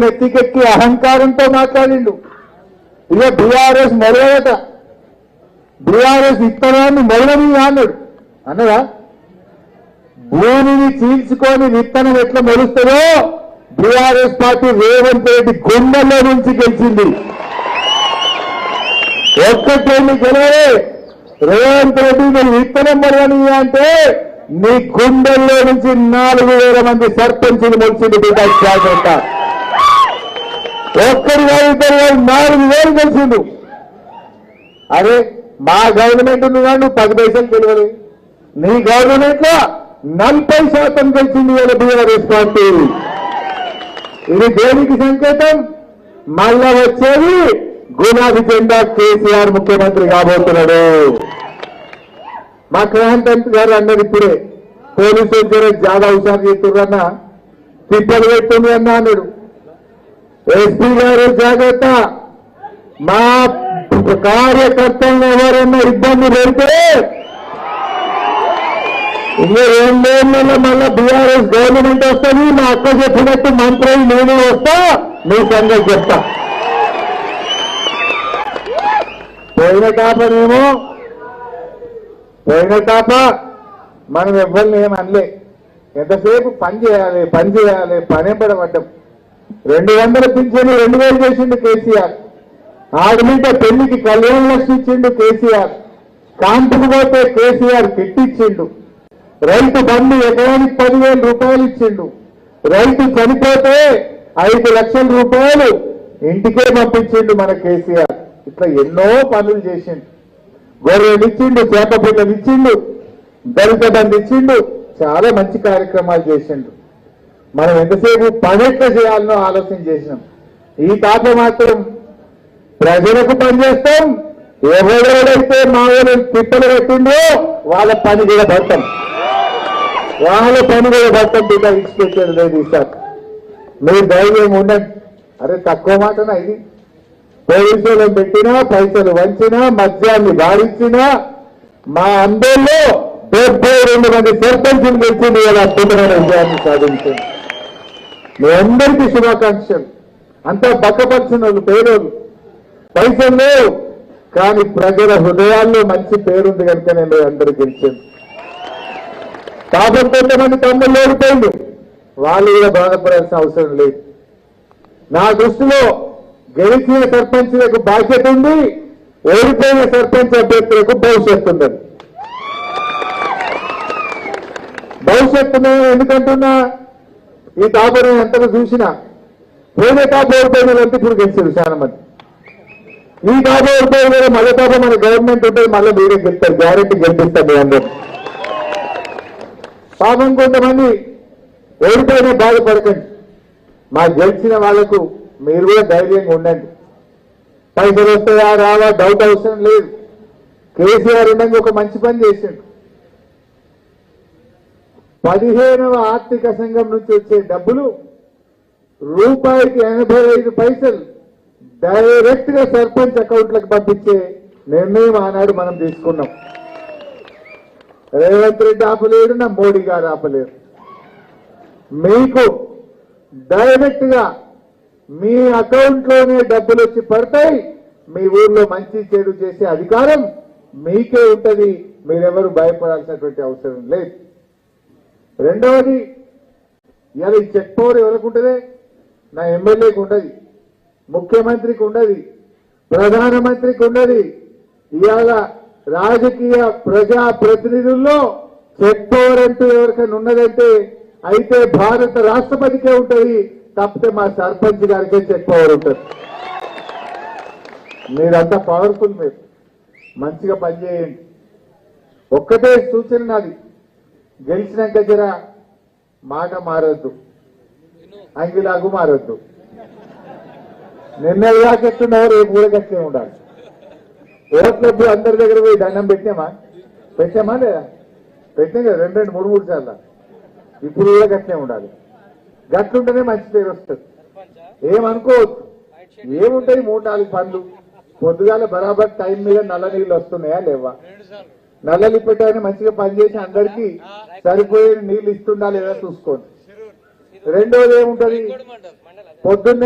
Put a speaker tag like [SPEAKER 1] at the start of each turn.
[SPEAKER 1] నెత్తికెక్కి అహంకారంతో మాట్లాడిండు. ఇక బీఆర్ఎస్ మొదలట, బీఆర్ఎస్ విత్తనాన్ని మొదలని అన్నాడు. అన్నదా భూమిని చీల్చుకొని విత్తనం ఎట్లా మొలుస్తుందో బీఆర్ఎస్ పార్టీ రేవంత్ రెడ్డి గుండెల్లో నుంచి గెలిచింది. ఒక్కటేమి గెలవలే. రేవంత్ రెడ్డి నువ్వు విత్తనం మొదలని అంటే నీ గుండెల్లో నుంచి 4,000 మంది సర్పంచులు మొలిచింది. బిడ్డ జాగ్రత్త. ఒక్కరి ఇద్దరు 4,000 గెలిచిండు. అరే మా గవర్నమెంట్ నువ్వు 10 పైసలు గెలవలే. నీ గవర్నమెంట్ లో 40% గెలిచింది ఇవాళ బీఆర్ఎస్ పార్టీ. ఇది దేనికి సంకేతం? మళ్ళా వచ్చేది గులాబీ జెండా కేసీఆర్ ముఖ్యమంత్రి కాబోతున్నాడు. మా క్రాంతి గారు అన్నది ఇప్పుడే పోలీసులు చాలా హుషారు చేస్తున్నా, తిప్పలు పెడుతుంది అన్నా అన్నాడు. ఎస్పీ గారు జాగ్రత్త, మా కార్యకర్తలను ఎవరన్నా ఇబ్బంది పెడితే ఇంకా 2 ఏళ్ళలో మళ్ళా బీఆర్ఎస్ గవర్నమెంట్ వస్తుంది. మా అక్క చెప్పినట్టు మంత్రి నేనే వస్తా, మీ సంగతి చెప్తా. పోయిన తాప మనం ఎవరిని ఏమనలే. ఎంతసేపు పని చేయాలి పని పడబడ్డం. 200 పింఛను 2,000 చేసిండు కేసీఆర్. ఆడమిట పెళ్లికి కళ్యాణ లక్ష్మి ఇచ్చిండు కేసీఆర్. కాంపుకు పోతే కేసీఆర్ కిట్టిచ్చిండు. రైతు బంధు ఎకరానికి 10,000 రూపాయలు ఇచ్చిండు. రైతు చనిపోతే 5 లక్షల రూపాయలు ఇంటికే పంపించిండు మన కేసీఆర్. ఇట్లా ఎన్నో పనులు చేసిండు. గొర్రెలు ఇచ్చిండు, చేప పిల్లలు ఇచ్చిండు, దళిత బంధు ఇచ్చిండు. చాలా మంచి కార్యక్రమాలు చేసిండు. మనం ఎంతసేపు పనెట్లా చేయాలనో ఆలోచన చేసినాం. ఈ తాప మాత్రం ప్రజలకు పనిచేస్తాం. ఎవరెవరైతే మా ఊరు తిప్పలు పెట్టిందో వాళ్ళ పని కూడా పడతాం. బిడ్డ ఇచ్చిపెట్టేది లేదు. ఈసారి మీరు ధైర్యం ఉండండి. అరే తక్కువ మాటనా ఇది? పోలీసులను పెట్టినా, పైసలు వంచినా, మద్యాన్ని గాడించినా మా అందరిలో 72 మంది సర్పంచులు గెలిచింది ఇలా అద్భుతమైన విజయాన్ని సాధించింది. మీ అందరికీ శుభాకాంక్షలు. అంతా బక్కపరిచిన వాళ్ళు, పేదోళ్ళు, పైసలు లేవు కానీ ప్రజల హృదయాల్లో మంచి పేరుంది కనుక నేను అందరూ గెలిచాను. కాబట్టి కొంతమంది తమ్ముళ్ళు ఓడిపోయింది, వాళ్ళు కూడా బాధపడాల్సిన అవసరం లేదు. నా దృష్టిలో గెలిచిన సర్పంచులకు బాధ్యత ఉంది, ఓడిపోయిన సర్పంచ్ అభ్యర్థులకు భవిష్యత్తు ఉందని. భవిష్యత్తును ఎందుకంటున్నా, ఈ తాపను ఎంతగా చూసినా పోయిన తాప ఓడిపోయిన వాళ్ళంతా ఇప్పుడు గెలిచారు చాలా మంది. ఈ తాప ఓడిపోయిన మళ్ళీ తాప మన గవర్నమెంట్ ఉంటుంది, మళ్ళీ మీరే గెలుస్తారు, గ్యారెంటీ గెలిపిస్తారు మీ అందరూ. పాపం కొంతమంది ఓడిపోయినా బాధపడకండి. మా గెలిచిన వాళ్లకు మీరు కూడా ధైర్యంగా ఉండండి. పైసలు వస్తాయా రావా డౌట్ అవసరం లేదు. కేసీఆర్ ఉండగా ఒక మంచి పని చేసిండు. 15వ ఆర్థిక సంఘం నుంచి వచ్చే డబ్బులు రూపాయికి 85 పైసలు డైరెక్ట్ గా సర్పంచ్ అకౌంట్లకు పంపించే నిర్ణయం ఆనాడు మనం తీసుకున్నాం. రేవంత్ రెడ్డి ఆపలేడు, నా మోడీ గారు ఆపలేరు. మీకు డైరెక్ట్ గా మీ అకౌంట్ లోనే డబ్బులు వచ్చి పడతాయి. మీ ఊర్లో మంచి చెడు చేసే అధికారం మీకే ఉంటది. మీరెవరు భయపడాల్సినటువంటి అవసరం లేదు. రెండవది, ఇలా ఈ చెక్ పవర్ ఎవరికి ఉంటుంది? నా ఎమ్మెల్యేకి ఉండదు, ముఖ్యమంత్రికి ఉండదు, ప్రధానమంత్రికి ఉండదు. ఇవాళ రాజకీయ ప్రజా ప్రతినిధుల్లో చెక్ పవర్ అంటూ ఎవరికైనా ఉన్నదంటే అయితే భారత రాష్ట్రపతికే ఉంటుంది, తప్పితే మా సర్పంచ్ గారికే చెక్ పవర్ ఉంటుంది. మీరంతా పవర్ఫుల్, మీరు మంచిగా పనిచేయండి. ఒక్కటే సూచన నాది, గెలిచినాక జర మాట మారొద్దు, అంగిలాగు మారొద్దు. నిన్న ఎలాకెట్టున్నారో రేపు కూడా కట్టే ఉండాలి. ఓట్లప్పుడు అందరి దగ్గర పోయి దండం పెట్టామా లేదా? పెట్టాం కదా 2 3 సార్లు. ఇప్పుడు కూడా గట్లే ఉండాలి. గట్లుంటేనే మంచి పేరు వస్తుంది. ఏమనుకోవద్దు, ఏముంటాయి 3-4 పనులు. పొద్దుగాల బరాబర్ టైం మీద నల్ల నీళ్ళు వస్తున్నాయా లేవా? నల్లలు పెట్టాయని మంచిగా పనిచేసి అందరికీ సరిపోయే నీళ్లు ఇస్తుందా లేదా చూసుకోండి. రెండోది ఏముంటది, పొద్దున్నే